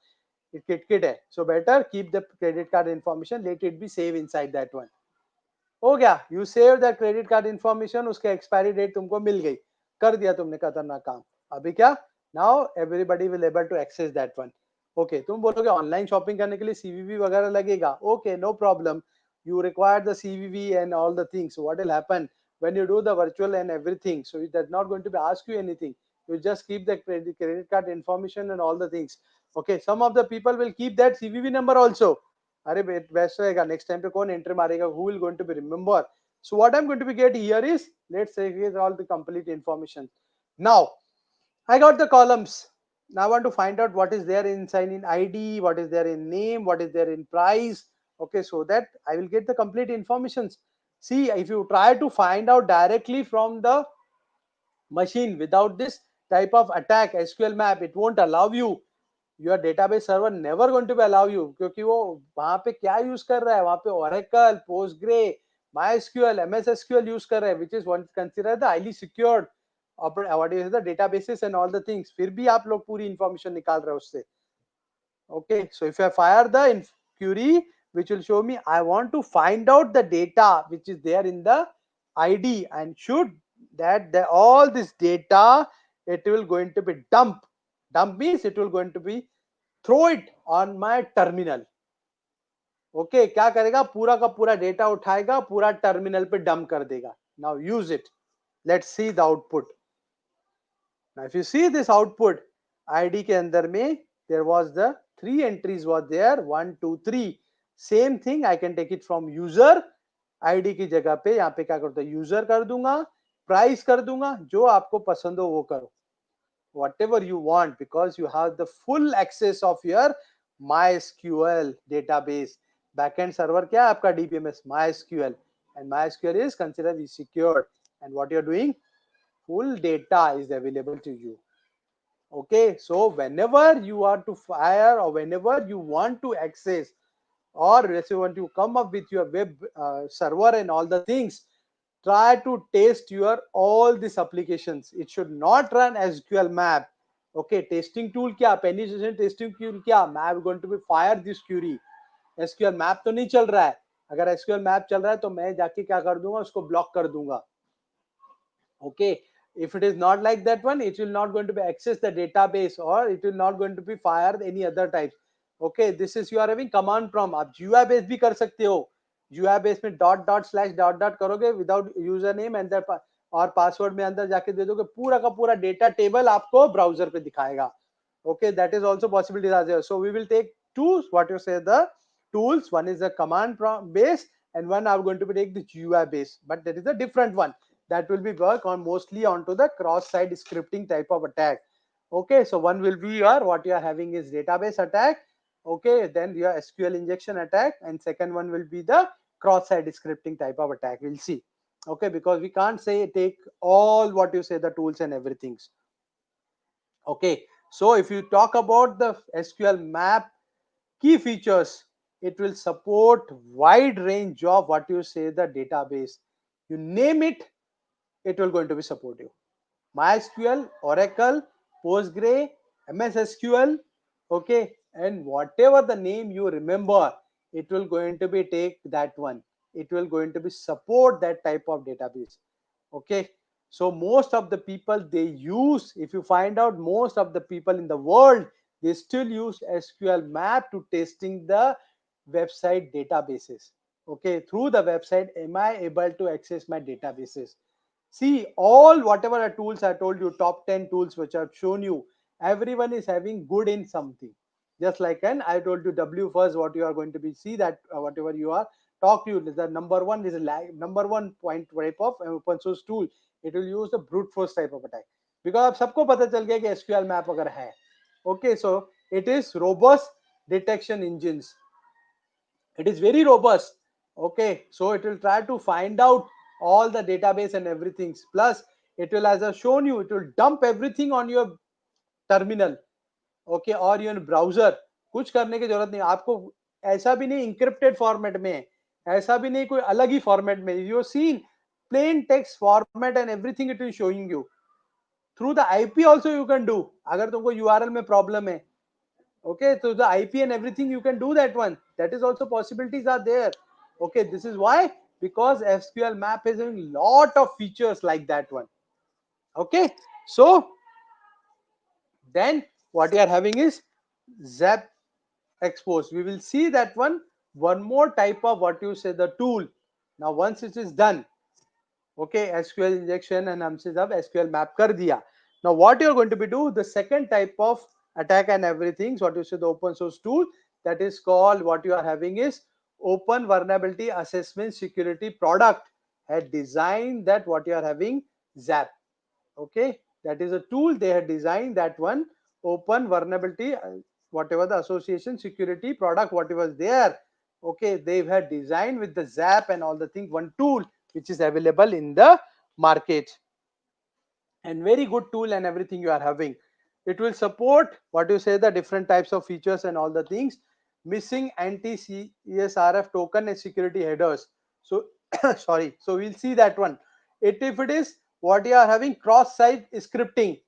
KitKit है. So better keep the credit card information, let it be saved inside that one. हो गया, you save the credit card information, उसके expiry date तुमको मिल गई, कर दिया तुमने खतरनाक काम. अभी क्या, now everybody will able to access that one. Okay, तुम बोलोगे ऑनलाइन शॉपिंग करने के लिए सीवीवी वगैरह लगेगा. Okay, no problem. You require the CVV and all the things. So what will happen when you do the virtual and everything? So it is not going to be ask you anything. You just keep the credit card information and all the things. Okay, some of the people will keep that CVV number also. अरे best रहेगा, next time पे कौन entry मारेगा, who will going to be remember. So what I'm going to be get here is, let's say here's all the complete information. Now I got the columns. Now I want to find out what is there inside in ID, what is there in name, what is there in price. Okay, so that I will get the complete informations. See, if you try to find out directly from the machine without this type of attack, SQL map, it won't allow you. Your database server never going to be allow you, क्योंकि वो वहां पे क्या use कर रहा है, वहां पे Oracle, Postgre, MySQL, MS SQL use कर रहा है, which is one considered the highly secured what is the databases and all the things. फिर भी आप लोग पूरी information निकाल रहे हो उससे. Okay, so if I fire the query, which will show me I want to find out the data which is there in the ID, and should that all this data, it will going to be dump means it will going to be throw it on my terminal. Okay, क्या करेगा, पूरा का पूरा data उठाएगा, पूरा terminal पे dump कर देगा. Now use it. Let's see the output. Now if you see this output, ID के अंदर में there was the 3 entries was there, 1 2 3. Same thing I can take it from user. ID की जगह पे यहाँ पे क्या करता है, user कर दूंगा, price कर दूंगा, जो आपको पसंद हो वो करो, whatever you want, because you have the full access of your MySQL database. Backend server क्या है आपका, DBMS MySQL, and MySQL is considered secured, and what you're doing, full data is available to you. Okay, so whenever you are to fire, or whenever you want to access, or let's say you want to come up with your web server and all the things, try to test your all these applications. It should not run SQL map. Okay, testing tool क्या, penetration testing tool क्या, मैं going to be fire this query. SQL map तो नहीं चल रहा है, अगर SQL map चल रहा है तो मैं जाके क्या कर दूंगा, उसको ब्लॉक कर दूंगा. Okay, if it is not like that one, it will not going to be access the database, or it will not going to be fire any other types. Okay, this is you are having command prompt. आप GUI base भी कर सकते हो. GUI base में dot करोगे without username and the और password में अंदर जाके दे दोगे, पूरा का पूरा डेटा टेबल आपको ब्राउजर पे दिखाएगा. Okay, that is also possibility as well. So we will take two, what you say, the tools. One is the command prompt base, and one are going to be take the GUI base, but that is a different one. That will be work on mostly onto the cross-site scripting type of attack. Okay, so one will be your, what you are having is database attack. Okay, then your SQL injection attack, and second one will be the cross-site scripting type of attack. We'll see. Okay, because we can't say take all what you say the tools and everything. Okay, so if you talk about the SQL map key features, it will support wide range of what you say the database. You name it, it will going to be supportive. MySQL, Oracle, Postgre, MS SQL, okay, and whatever the name you remember, it will going to be take that one. It will going to be support that type of database. Okay, so most of the people they use, if you find out, most of the people in the world, they still use SQL map to testing the website databases. Okay, through the website, am I able to access my databases? See, all whatever the tools I told you, top 10 tools which I've shown you, everyone is having good in something. Just like, and I told you W first, what you are going to be see that whatever you are talk to you, the number one is a number one point type of open source tool. It will use the brute force type of attack, because अब सबको पता चल गया कि SQL map अगर है. Okay, so it is robust detection engines. It is very robust. Okay, so it will try to find out all the database and everything, plus it will, as I've shown you, it will dump everything on your terminal. Okay, और your browser. कुछ करने की जरूरत नहीं आपको, ऐसा भी नहीं encrypted format में, ऐसा भी नहीं कोई अलग ही format में. You seen plain text format and everything it is showing you. Through the IP also you can do. अगर तुमको URL में problem है, Okay, so the IP and everything you can do that one. That is also possibilities are there. Okay, this is why, because SQL map is having lot of features like that one. Okay, so then what you are having is zap expose. We will see that one more type of what you say the tool. Now once it is done, okay, SQL injection and हमसे जब SQL map कर दिया. Now what you are going to be do, the second type of attack and everything, what you say the open source tool, that is called, what you are having is open vulnerability assessment security product had designed that what you are having zap. Okay, that is a tool they had designed, that one open vulnerability whatever the association security product whatever was there. Okay, they had designed with the zap and all the things, one tool which is available in the market, and very good tool and everything you are having. It will support what you say the different types of features and all the things, missing anti CSRF token and security headers. So sorry, so we'll see that one. If it is what you are having cross site scripting,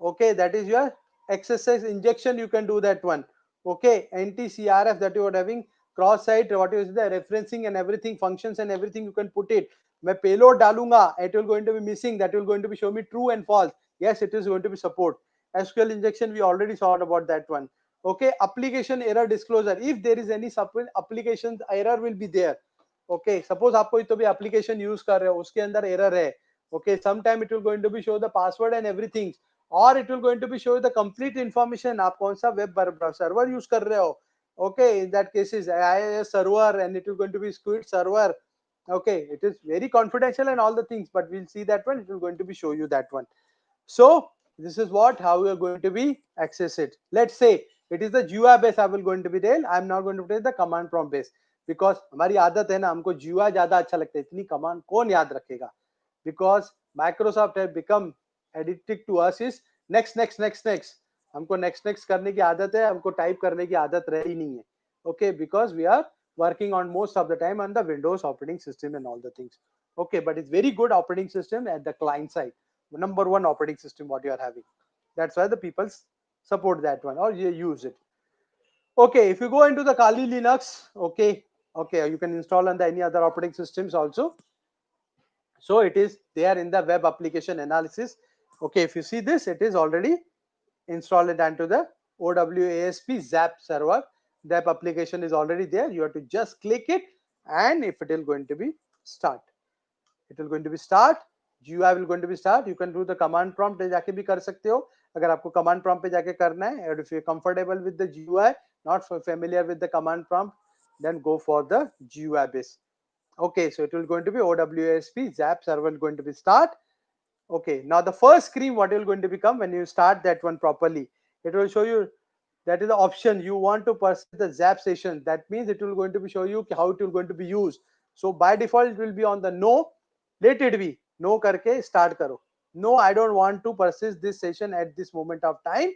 okay, that is your XSS injection, you can do that one. Okay, anti-CRF that you are having cross site, what is the referencing and everything, functions and everything you can put it. मैं payload डालूंगा, it will going to be missing, that will going to be show me true and false. Yes, it is going to be support. SQL injection we already saw about that one. Okay, application error disclosure, if there is any application error will be there. Okay, suppose आप कोई तो भी application use कर रहे हो, उसके अंदर error है. Okay, sometime it will going to be show the password and everything, or it will going to be show the complete information, आप कौन सा web server use कर रहे हो. Okay, in that case is IIS server and it will going to be Squid server. Okay, it is very confidential and all the things, but we'll see that one, it will going to be show you that one. So this is what how we are going to be access it. Let's say it is the GUI base I will going to be tell. I am not going to take the command prompt base, because हमारी आदत है ना, हमको GUI ज्यादा अच्छा लगता है, इतनी कमांड कौन याद रखेगा. Because Microsoft has become addicted to us is next. हमको next करने की आदत है, हमको टाइप करने की आदत रही नहीं है. Okay, because we are working on most of the time on the Windows operating system and all the things. Okay, but it's very good operating system at the client side. Number one operating system what you are having. That's why the people support that one or you use it. Okay, if you go into the Kali Linux, okay, you can install on the any other operating systems also. So it is there in the web application analysis. Okay, if you see this, it is already installed into the OWASP Zap server. That application is already there. You have to just click it, and if it is going to be start, it will going to be start. GUI will going to be start. You can do the command prompt पे जाके भी कर सकते हो, अगर आपको command prompt पे जाके करना है. And if you're comfortable with the GUI, not familiar with the command prompt, then go for the GUI base. Okay, so it will going to be OWASP Zap server going to be start. Okay, now the first screen what will going to become when you start that one properly, it will show you that is the option you want to persist the Zap session. That means it will going to be show you how it will going to be used. So by default it will be on the no. Let it be no करके start करो. No, I don't want to persist this session at this moment of time.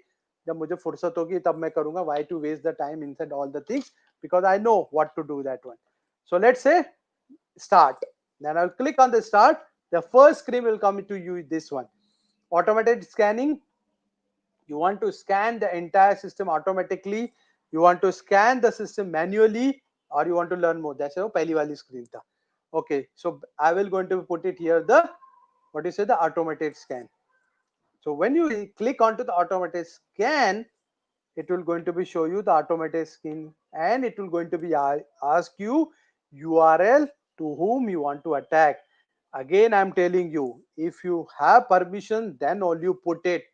जब मुझे फुर्सत होगी तब मैं करूंगा. Why to waste the time inside all the things, because I know what to do that one. So let's say start. Then I'll click on the start. The first screen will come to you, this one. Automated scanning. You want to scan the entire system automatically. You want to scan the system manually, or you want to learn more. That's how पहली वाली screen था. Okay, so I will going to put it here the what you say the automated scan. So when you click onto the automated scan, it will going to be show you the automated scan, and it will going to be ask you URL to whom you want to attack. Again, I'm telling you, if you have permission, then all you put it.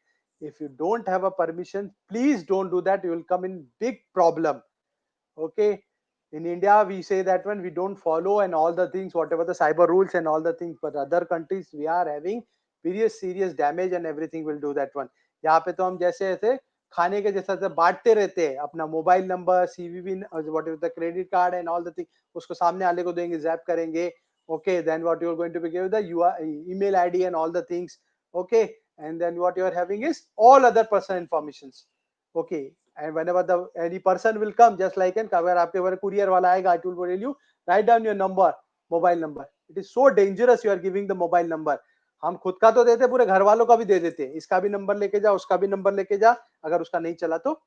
If you don't have a permission, please don't do that. You will come in big problem. Okay, in India we say that when we don't follow and all the things, whatever the cyber rules and all the things, but other countries we are having serious damage and everything will do that one. यहाँ पे तो हम जैसे ऐसे खाने के जैसा से बांटते रहते हैं, अपना mobile number, CVV, what is the credit card and all the thing, उसको सामने वाले को देंगे, जैप करेंगे. Okay, then what you are going to be give the email ID and all the things. Okay, and then what you are having is all other personal informations. Okay, and whenever the any person will come, just like an अगर आपके बारे courier वाला आएगा, it will tell you write down your number, mobile number. It is so dangerous you are giving the mobile number. हम खुद का तो देते, पूरे घर वालों का भी दे देते. इसका भी नंबर लेके जा, उसका भी नंबर लेके जा, अगर उसका नहीं चला तो.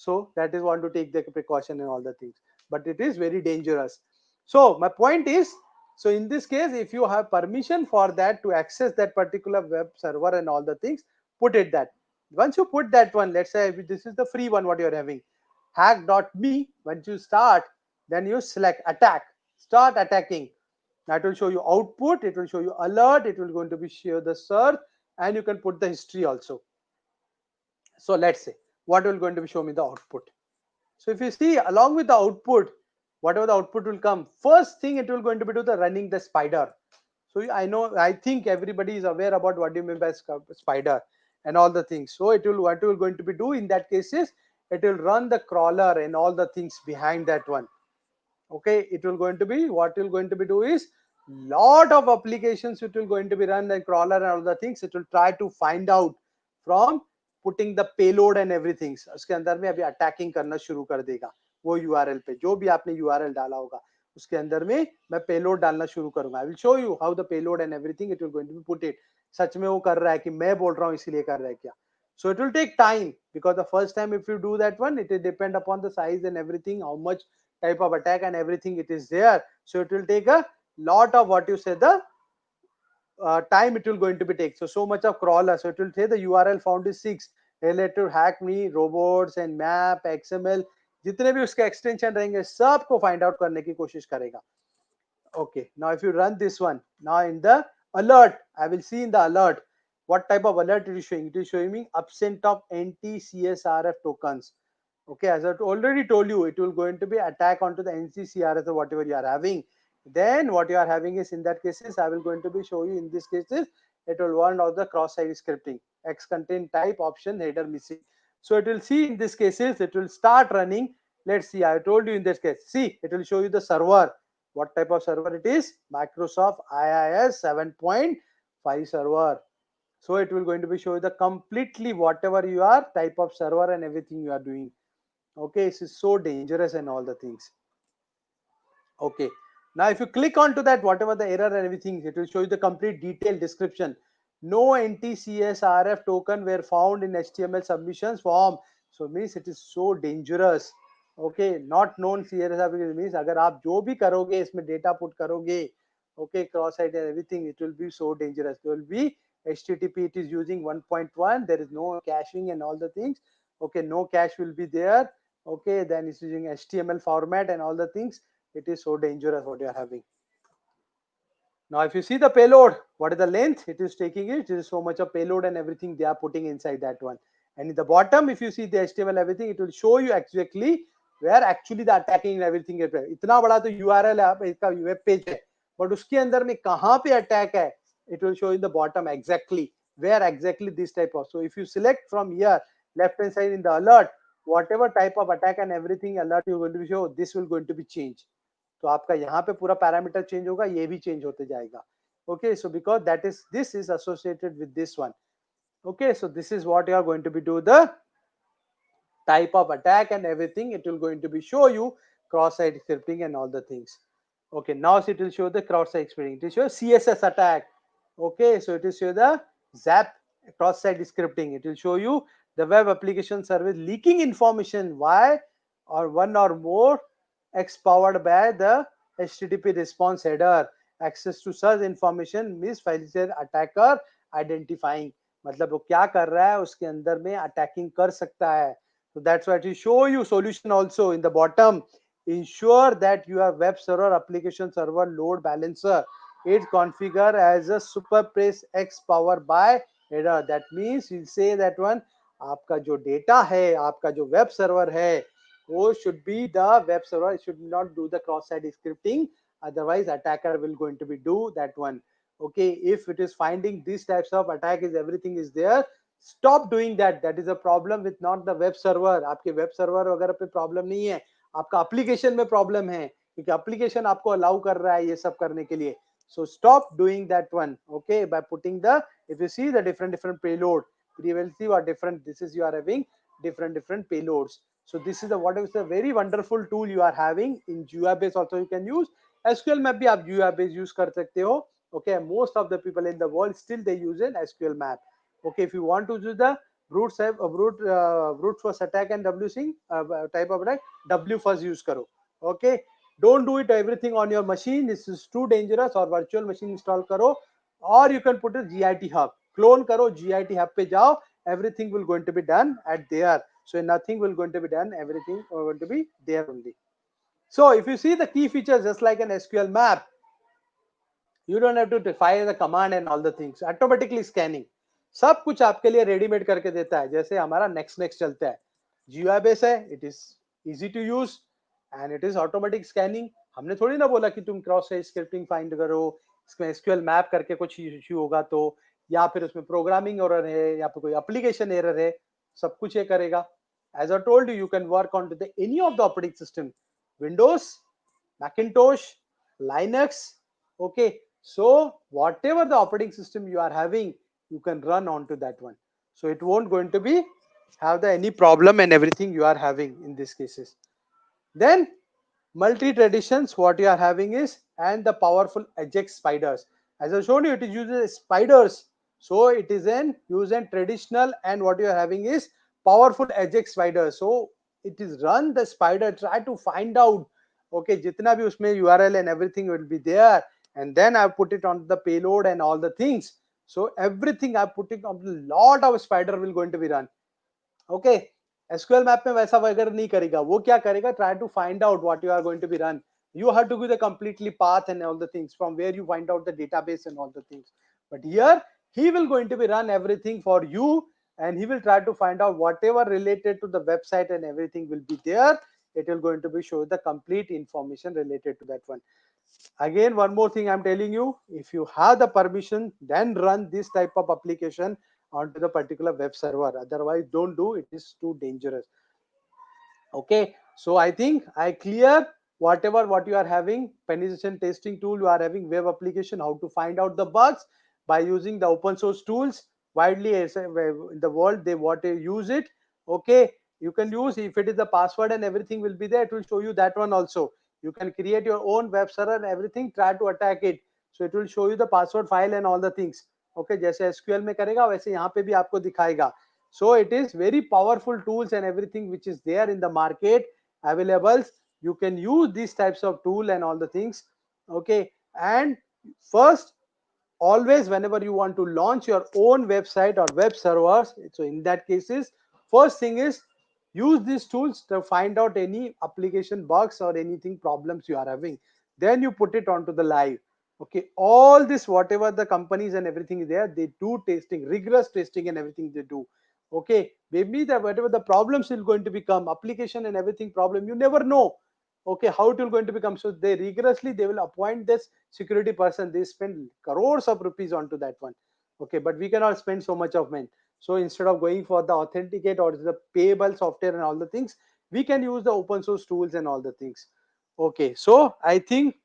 So that is want to take the precaution and all the things, but it is very dangerous. So my point is, so in this case, if you have permission for that to access that particular web server and all the things, put it that. Once you put that one, let's say this is the free one what you're having, hack.me. Once you start, then you select attack, start attacking. That will show you output, it will show you alert, it will going to be show the search, and you can put the history also. So let's say what will going to be show me the output. So if you see along with the output, whatever the output will come, first thing it will going to be do the running the spider. So I know, I think everybody is aware about what do you mean by spider and all the things. So it will, what it will going to be do in that cases, it will run the crawler and all the things behind that one. Okay, it will going to be, what will going to be do is lot of applications it will going to be run the crawler and all the things. It will try to find out from putting the payload and everything. उसके अंदर में अभी attacking करना शुरू कर देगा वो URL पे, जो भी आपने यूआरएल डाला होगा उसके अंदर में मैं पेलोड डालना शुरू करूंगा. I will show you how the payload and everything it will going to be put it. सच में वो कर रहा है कि मैं बोल रहा हूँ इसीलिए कर रहा है क्या? So it will take time, because the first time if you do that one, it will depend upon the size and everything, how much type of attack and everything it is there. So it will take a lot of what you say the time it will going to be take. So much of crawler. So it will say the URL found is 6 related hack me robots and map XML जितने भी उसके extension रहेंगे सबको find out करने की कोशिश करेगा. Okay, now if you run this one, now in the alert, I will see in the alert what type of alert it is showing. It is showing me absent of NT-CSRF tokens. Okay, as I already told you, it will going to be attack onto the NC-CRF or whatever you are having. Then what you are having is, in that cases, I will going to be show you in this cases, it will warn out the cross-site scripting, X content type option header missing. So it will see in this cases, it will start running. Let's see, I told you in this case, see, it will show you the server. What type of server it is? Microsoft IIS 7.5 server. So it will going to be show you the completely whatever you are type of server and everything you are doing. Okay, this is so dangerous and all the things. Okay, now if you click onto that, whatever the error and everything, it will show you the complete detailed description. No NT-CSRF token were found in HTML submissions form. So means it is so dangerous. Okay, not known CSRF means अगर आप जो भी करोगे इसमें data put करोगे, okay, cross site and everything, it will be so dangerous. There will be HTTP, it is using 1.1, there is no caching and all the things. Okay, no cache will be there. Okay, then it's using HTML format and all the things. It is so dangerous what you are having. Now if you see the payload, what is the length it is taking? It is so much of payload and everything they are putting inside that one. And in the bottom, if you see the HTML everything, it will show you exactly where actually the attacking and everything is. इतना बड़ा तो URL है इसका web page है, but उसके अंदर में कहाँ पे attack है, it will show in the bottom exactly where exactly this type of. So if you select from here left hand side in the alert, whatever type of attack and everything alert you going to show, this will going to be changed. तो आपका यहाँ पे पूरा parameter change होगा, ये भी change होते जाएगा. Okay, so because that is, this is associated with this one. Okay, so this is what you are going to be do the type of attack and everything. It will going to be show you cross-site scripting and all the things. Okay, now it will show the cross-site scripting. It will show CSS attack. Okay, so it will show the ZAP cross-site scripting. It will show you the web application service leaking information. Why? Or one or more X powered by the HTTP response header. Access to such information misfacilitated attacker identifying. मतलब वो क्या कर रहा है उसके अंदर में attacking कर सकता है. So that's why to show you solution also in the bottom. Ensure that your web server application server load balancer is configured as a super press X power by header. That means you say that one आपका जो data है, आपका जो web server है, वो should be the web server. It should not do the cross-site scripting. Otherwise, attacker will going to be do that one. Okay, if it is finding these types of attack is everything is there, stop doing that. That is a problem with not the web server. आपके web server वगैरह पे problem नहीं है, आपका application में problem है, क्योंकि application आपको allow कर रहा है ये सब करने के लिए. So stop doing that one. Okay, by putting the, if you see the different payload, previously or different, this is you are having different payloads. So this is the what is a very wonderful tool you are having in GUI also you can use. SQL map भी आप GUI based use कर सकते हो. Okay, most of the people in the world still they use an SQL map. Okay, if you want to use the brute force attack and wc type of attack, w first use karo. Okay, don't do it everything on your machine, this is too dangerous. Or virtual machine install karo, or you can put a git hub, clone karo, git hub pe jao, everything will going to be done at there. So nothing will going to be done, everything going to be there only. So if you see the key features, just like an SQL map, you don't have to fire the command and all the things, automatically scanning, सब कुछ आपके लिए readymade करके देता है. जैसे हमारा next चलता है, GUI बेस है, it is easy to use and it is automatic scanning. हमने थोड़ी ना बोला कि तुम क्रॉस साइट स्क्रिप्टिंग फाइंड करो, इसमें एसक्यूएल मैप करके कुछ इश्यू होगा तो, या फिर उसमें प्रोग्रामिंग एरर है, या फिर कोई एप्लीकेशन एरर है, सब कुछ ये करेगा. As I told you, you can work on to the any of the operating system, Windows, Macintosh, Linux. Okay, so whatever the operating system you are having, you can run onto that one. So it won't going to be have the any problem and everything you are having in these cases. Then multi-traditions, what you are having is, and the powerful Ajax spiders. As I showed you, it is uses spiders. So it is an use and traditional, and what you are having is powerful Ajax spiders. So it is run the spider, try to find out, okay, jitna bhi usme URL and everything will be there, and then I put it on the payload and all the things. So everything I put it on, a lot of spider will going to be run. Okay, SQL map में वैसा वगैरह नहीं करेगा. वो क्या करेगा, try to find out what you are going to be run. You have to give the completely path and all the things from where you find out the database and all the things. But here he will going to be run everything for you, and he will try to find out whatever related to the website and everything will be there. It will going to be show the complete information related to that one. Again, one more thing I'm telling you, if you have the permission, then run this type of application onto the particular web server. Otherwise, don't do it, is too dangerous. Okay, so I think I clear whatever what you are having, penetration testing tool you are having, web application, how to find out the bugs by using the open source tools widely in the world, they want to use it. Okay, you can use, if it is the password and everything will be there, it will show you that one also. You can create your own web server and everything, try to attack it. So it will show you the password file and all the things. Okay, जैसे SQL में करेगा वैसे यहाँ पे भी आपको दिखाएगा. So it is very powerful tools and everything which is there in the market available. You can use these types of tool and all the things. Okay, and first, always whenever you want to launch your own website or web servers, so in that cases, first thing is use these tools to find out any application bugs or anything problems you are having. Then you put it onto the live. Okay, all this whatever the companies and everything is there, they do testing, rigorous testing and everything they do. Okay, maybe that whatever the problems is going to become, application and everything problem, you never know. Okay, how it will going to become. So they rigorously they will appoint this security person, they spend crores of rupees onto that one. Okay, but we cannot spend so much of money. So instead of going for the authenticate or the payable software and all the things, we can use the open source tools and all the things. Okay, so I think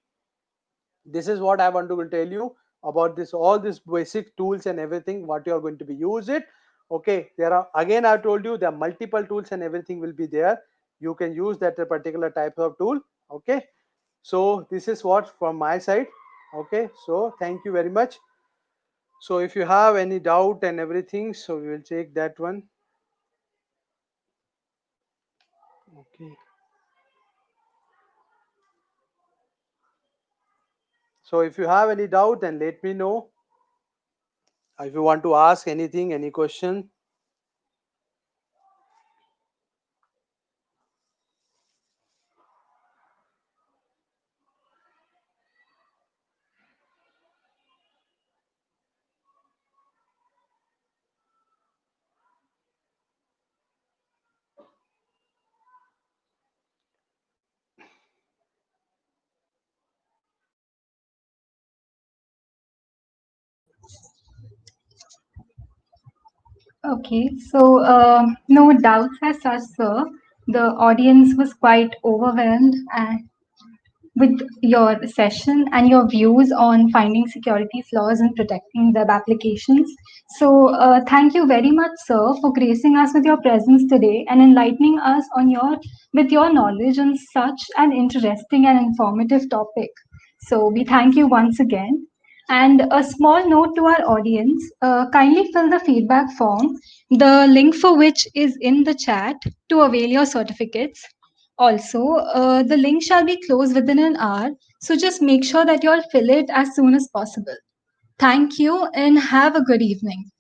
this is what I want to tell you about this, all these basic tools and everything what you are going to be use it. Okay, there are, again I told you there are multiple tools and everything will be there. You can use that particular type of tool. Okay, so this is what from my side. Okay, so thank you very much. So if you have any doubt and everything, so we will take that one. Okay, so if you have any doubt, then let me know. If you want to ask anything, any question. Okay, so no doubts as such, sir. The audience was quite overwhelmed with your session and your views on finding security flaws and protecting web applications. So, thank you very much, sir, for gracing us with your presence today and enlightening us on with your knowledge on such an interesting and informative topic. So, we thank you once again. And a small note to our audience, kindly fill the feedback form, the link for which is in the chat to avail your certificates. Also, the link shall be closed within an hour, so just make sure that you all fill it as soon as possible. Thank you and have a good evening.